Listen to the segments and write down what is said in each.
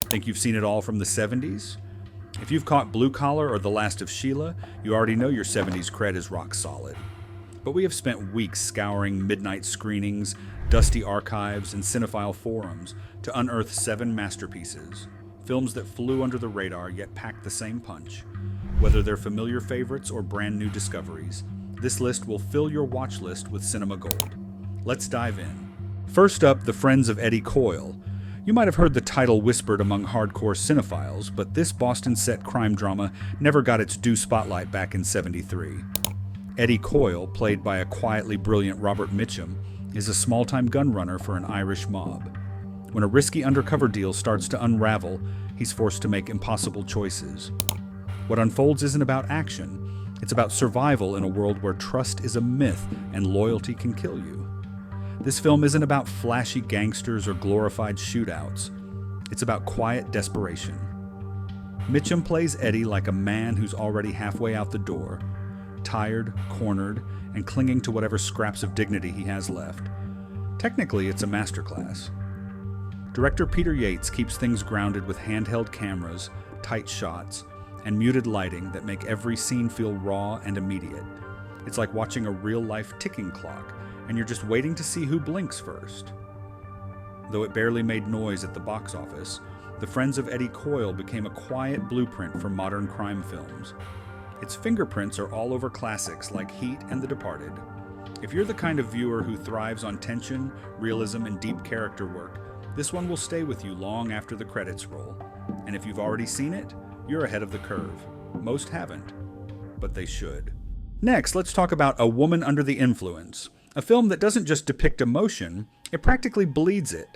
Think you've seen it all from the 70s? If you've caught Blue Collar or The Last of Sheila, you already know your 70s cred is rock solid. But we have spent weeks scouring midnight screenings, dusty archives, and cinephile forums to unearth 7 masterpieces, films that flew under the radar yet packed the same punch. Whether they're familiar favorites or brand new discoveries, this list will fill your watch list with cinema gold. Let's dive in. First up, The Friends of Eddie Coyle. You might have heard the title whispered among hardcore cinephiles, but this Boston-set crime drama never got its due spotlight back in '73. Eddie Coyle, played by a quietly brilliant Robert Mitchum, is a small-time gun runner for an Irish mob. When a risky undercover deal starts to unravel, he's forced to make impossible choices. What unfolds isn't about action. It's about survival in a world where trust is a myth and loyalty can kill you. This film isn't about flashy gangsters or glorified shootouts. It's about quiet desperation. Mitchum plays Eddie like a man who's already halfway out the door, tired, cornered, and clinging to whatever scraps of dignity he has left. Technically, it's a masterclass. Director Peter Yates keeps things grounded with handheld cameras, tight shots, and muted lighting that make every scene feel raw and immediate. It's like watching a real-life ticking clock, and you're just waiting to see who blinks first. Though it barely made noise at the box office, The Friends of Eddie Coyle became a quiet blueprint for modern crime films. Its fingerprints are all over classics like Heat and The Departed. If you're the kind of viewer who thrives on tension, realism, and deep character work, this one will stay with you long after the credits roll. And if you've already seen it, you're ahead of the curve. Most haven't, but they should. Next, let's talk about A Woman Under the Influence, a film that doesn't just depict emotion, it practically bleeds it.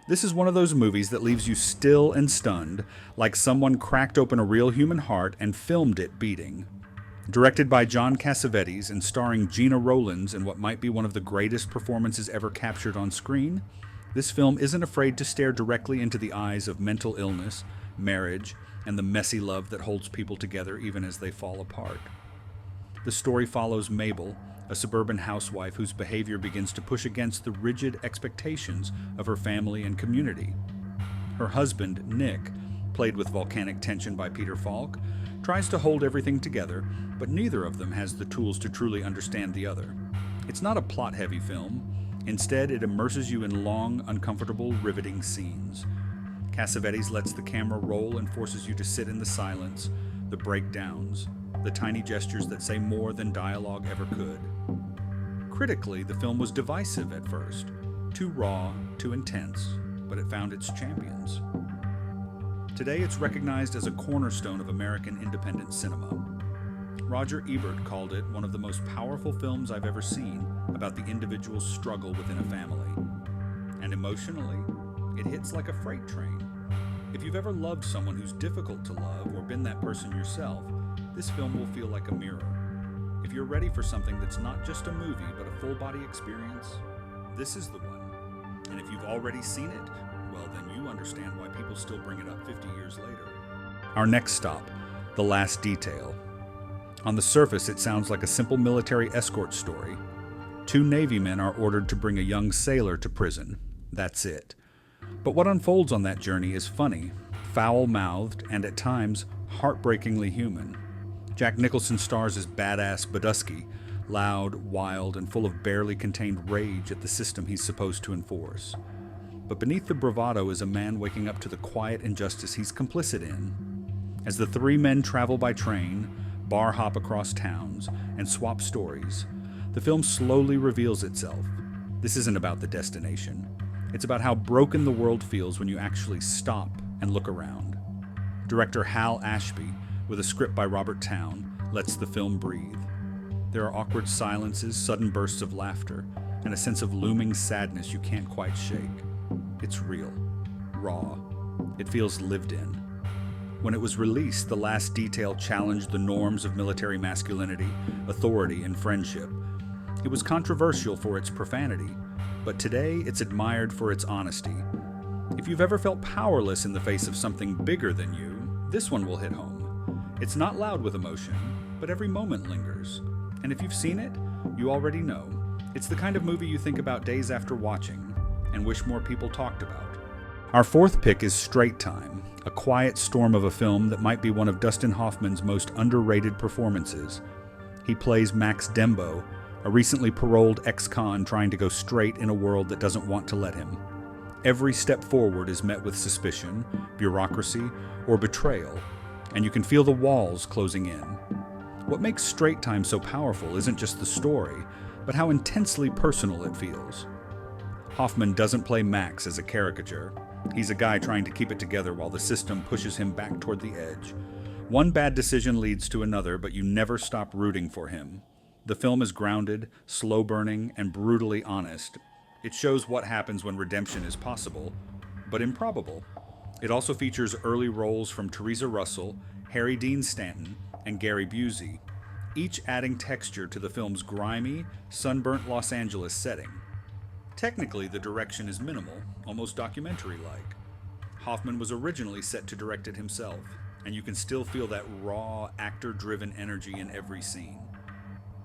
This is one of those movies that leaves you still and stunned, like someone cracked open a real human heart and filmed it beating. Directed by John Cassavetes and starring Gina Rowlands in what might be one of the greatest performances ever captured on screen, this film isn't afraid to stare directly into the eyes of mental illness, marriage, and the messy love that holds people together even as they fall apart. The story follows Mabel, a suburban housewife whose behavior begins to push against the rigid expectations of her family and community. Her husband, Nick, played with volcanic tension by Peter Falk, tries to hold everything together, but neither of them has the tools to truly understand the other. It's not a plot-heavy film. Instead, it immerses you in long, uncomfortable, riveting scenes. Cassavetes lets the camera roll and forces you to sit in the silence, the breakdowns, the tiny gestures that say more than dialogue ever could. Critically, the film was divisive at first. Too raw, too intense, but it found its champions. Today, it's recognized as a cornerstone of American independent cinema. Roger Ebert called it one of the most powerful films I've ever seen about the individual's struggle within a family. And emotionally, it hits like a freight train. If you've ever loved someone who's difficult to love or been that person yourself, this film will feel like a mirror. If you're ready for something that's not just a movie but a full-body experience, this is the one. And if you've already seen it, well, then you understand why people still bring it up 50 years later. Our next stop, The Last Detail. On the surface, it sounds like a simple military escort story. 2 Navy men are ordered to bring a young sailor to prison. That's it. But what unfolds on that journey is funny, foul-mouthed, and at times, heartbreakingly human. Jack Nicholson stars as badass Badusky, loud, wild, and full of barely contained rage at the system he's supposed to enforce. But beneath the bravado is a man waking up to the quiet injustice he's complicit in. As the 3 men travel by train, bar hop across towns, and swap stories, the film slowly reveals itself. This isn't about the destination. It's about how broken the world feels when you actually stop and look around. Director Hal Ashby, with a script by Robert Towne, lets the film breathe. There are awkward silences, sudden bursts of laughter, and a sense of looming sadness you can't quite shake. It's real, raw. It feels lived in. When it was released, The Last Detail challenged the norms of military masculinity, authority, and friendship. It was controversial for its profanity, but today it's admired for its honesty. If you've ever felt powerless in the face of something bigger than you, this one will hit home. It's not loud with emotion, but every moment lingers. And if you've seen it, you already know. It's the kind of movie you think about days after watching, and wish more people talked about. Our fourth pick is Straight Time, a quiet storm of a film that might be one of Dustin Hoffman's most underrated performances. He plays Max Dembo, a recently paroled ex-con trying to go straight in a world that doesn't want to let him. Every step forward is met with suspicion, bureaucracy, or betrayal, and you can feel the walls closing in. What makes Straight Time so powerful isn't just the story, but how intensely personal it feels. Hoffman doesn't play Max as a caricature. He's a guy trying to keep it together while the system pushes him back toward the edge. One bad decision leads to another, but you never stop rooting for him. The film is grounded, slow-burning, and brutally honest. It shows what happens when redemption is possible, but improbable. It also features early roles from Teresa Russell, Harry Dean Stanton, and Gary Busey, each adding texture to the film's grimy, sunburnt Los Angeles setting. Technically, the direction is minimal, almost documentary-like. Hoffman was originally set to direct it himself, and you can still feel that raw, actor-driven energy in every scene.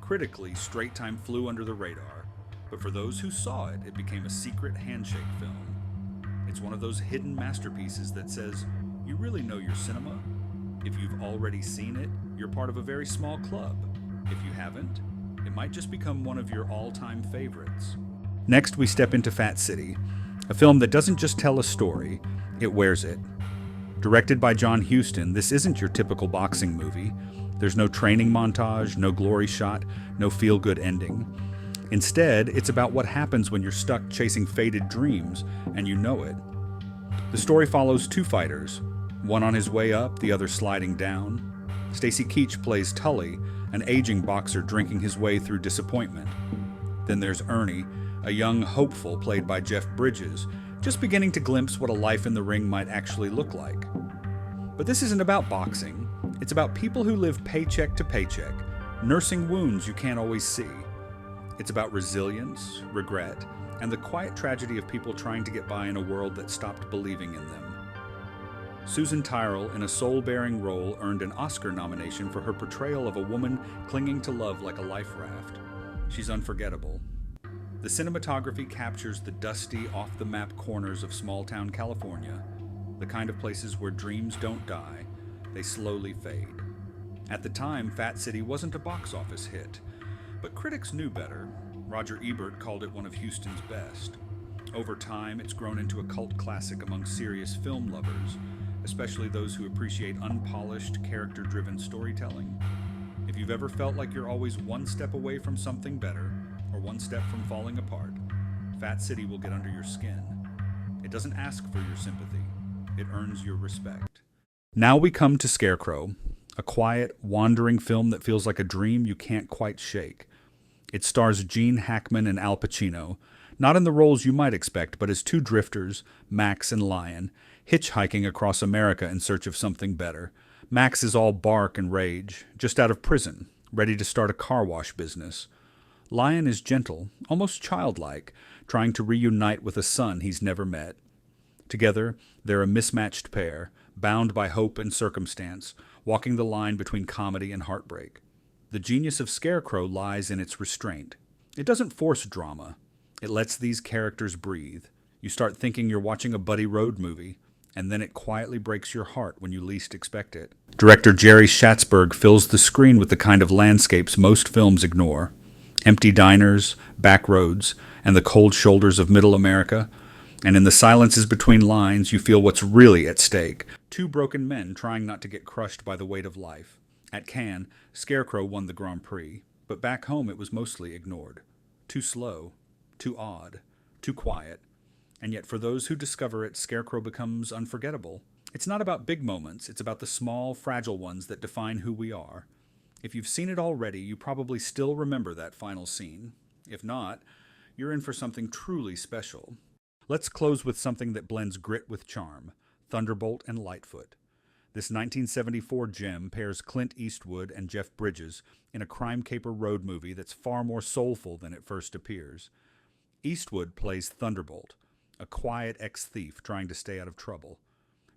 Critically, Straight Time flew under the radar, but for those who saw it, it became a secret handshake film. It's one of those hidden masterpieces that says, you really know your cinema? If you've already seen it, you're part of a very small club. If you haven't, it might just become one of your all-time favorites. Next, we step into Fat City, a film that doesn't just tell a story, it wears it. Directed by John Huston, this isn't your typical boxing movie. There's no training montage, no glory shot, no feel-good ending. Instead, it's about what happens when you're stuck chasing faded dreams, and you know it. The story follows two fighters, one on his way up, the other sliding down. Stacy Keach plays Tully, an aging boxer drinking his way through disappointment. Then there's Ernie, a young hopeful played by Jeff Bridges, just beginning to glimpse what a life in the ring might actually look like. But this isn't about boxing. It's about people who live paycheck to paycheck, nursing wounds you can't always see. It's about resilience, regret, and the quiet tragedy of people trying to get by in a world that stopped believing in them. Susan Tyrrell, in a soul-bearing role, earned an Oscar nomination for her portrayal of a woman clinging to love like a life raft. She's unforgettable. The cinematography captures the dusty, off-the-map corners of small-town California, the kind of places where dreams don't die, they slowly fade. At the time, Fat City wasn't a box office hit, but critics knew better. Roger Ebert called it one of Huston's best. Over time, it's grown into a cult classic among serious film lovers, especially those who appreciate unpolished, character-driven storytelling. If you've ever felt like you're always one step away from something better, or one step from falling apart, Fat City will get under your skin. It doesn't ask for your sympathy. It earns your respect. Now we come to Scarecrow, a quiet, wandering film that feels like a dream you can't quite shake. It stars Gene Hackman and Al Pacino, not in the roles you might expect, but as two drifters, Max and Lion, hitchhiking across America in search of something better. Max is all bark and rage, just out of prison, ready to start a car wash business. Lion is gentle, almost childlike, trying to reunite with a son he's never met. Together, they're a mismatched pair, bound by hope and circumstance, walking the line between comedy and heartbreak. The genius of Scarecrow lies in its restraint. It doesn't force drama. It lets these characters breathe. You start thinking you're watching a Buddy Road movie, and then it quietly breaks your heart when you least expect it. Director Jerry Schatzberg fills the screen with the kind of landscapes most films ignore. Empty diners, back roads, and the cold shoulders of Middle America. And in the silences between lines, you feel what's really at stake. Two broken men trying not to get crushed by the weight of life. At Cannes, Scarecrow won the Grand Prix, but back home it was mostly ignored. Too slow, too odd, too quiet. And yet for those who discover it, Scarecrow becomes unforgettable. It's not about big moments, it's about the small, fragile ones that define who we are. If you've seen it already, you probably still remember that final scene. If not, you're in for something truly special. Let's close with something that blends grit with charm, Thunderbolt and Lightfoot. This 1974 gem pairs Clint Eastwood and Jeff Bridges in a crime caper road movie that's far more soulful than it first appears. Eastwood plays Thunderbolt, a quiet ex-thief trying to stay out of trouble.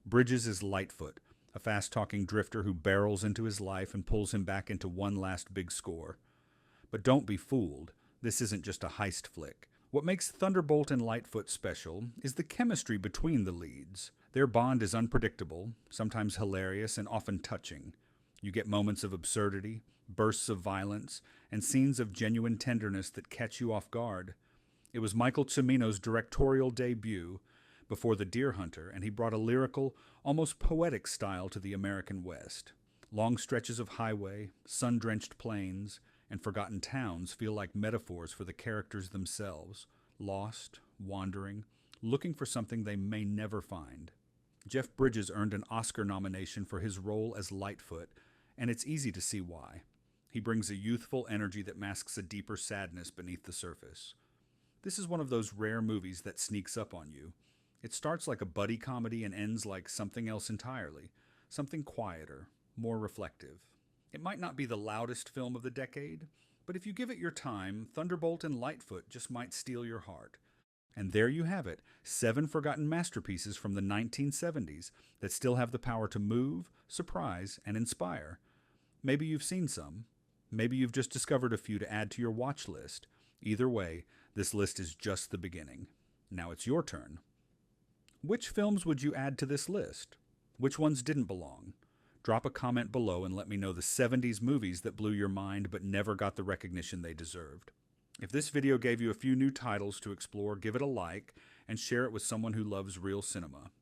Bridges is Lightfoot, a fast-talking drifter who barrels into his life and pulls him back into one last big score. But don't be fooled. This isn't just a heist flick, What makes Thunderbolt and Lightfoot special is the chemistry between the leads. Their bond is unpredictable, sometimes hilarious, and often touching. You get moments of absurdity, bursts of violence, and scenes of genuine tenderness that catch you off guard. It was Michael Cimino's directorial debut before The Deer Hunter, and he brought a lyrical, almost poetic style to the American West. Long stretches of highway, sun-drenched plains, and forgotten towns feel like metaphors for the characters themselves, lost, wandering, looking for something they may never find. Jeff Bridges earned an Oscar nomination for his role as Lightfoot, and it's easy to see why. He brings a youthful energy that masks a deeper sadness beneath the surface. This is one of those rare movies that sneaks up on you. It starts like a buddy comedy and ends like something else entirely, something quieter, more reflective. It might not be the loudest film of the decade, but if you give it your time, Thunderbolt and Lightfoot just might steal your heart. And there you have it, 7 forgotten masterpieces from the 1970s that still have the power to move, surprise, and inspire. Maybe you've seen some. Maybe you've just discovered a few to add to your watch list. Either way, this list is just the beginning. Now it's your turn. Which films would you add to this list? Which ones didn't belong? Drop a comment below and let me know the 70s movies that blew your mind but never got the recognition they deserved. If this video gave you a few new titles to explore, give it a like and share it with someone who loves real cinema.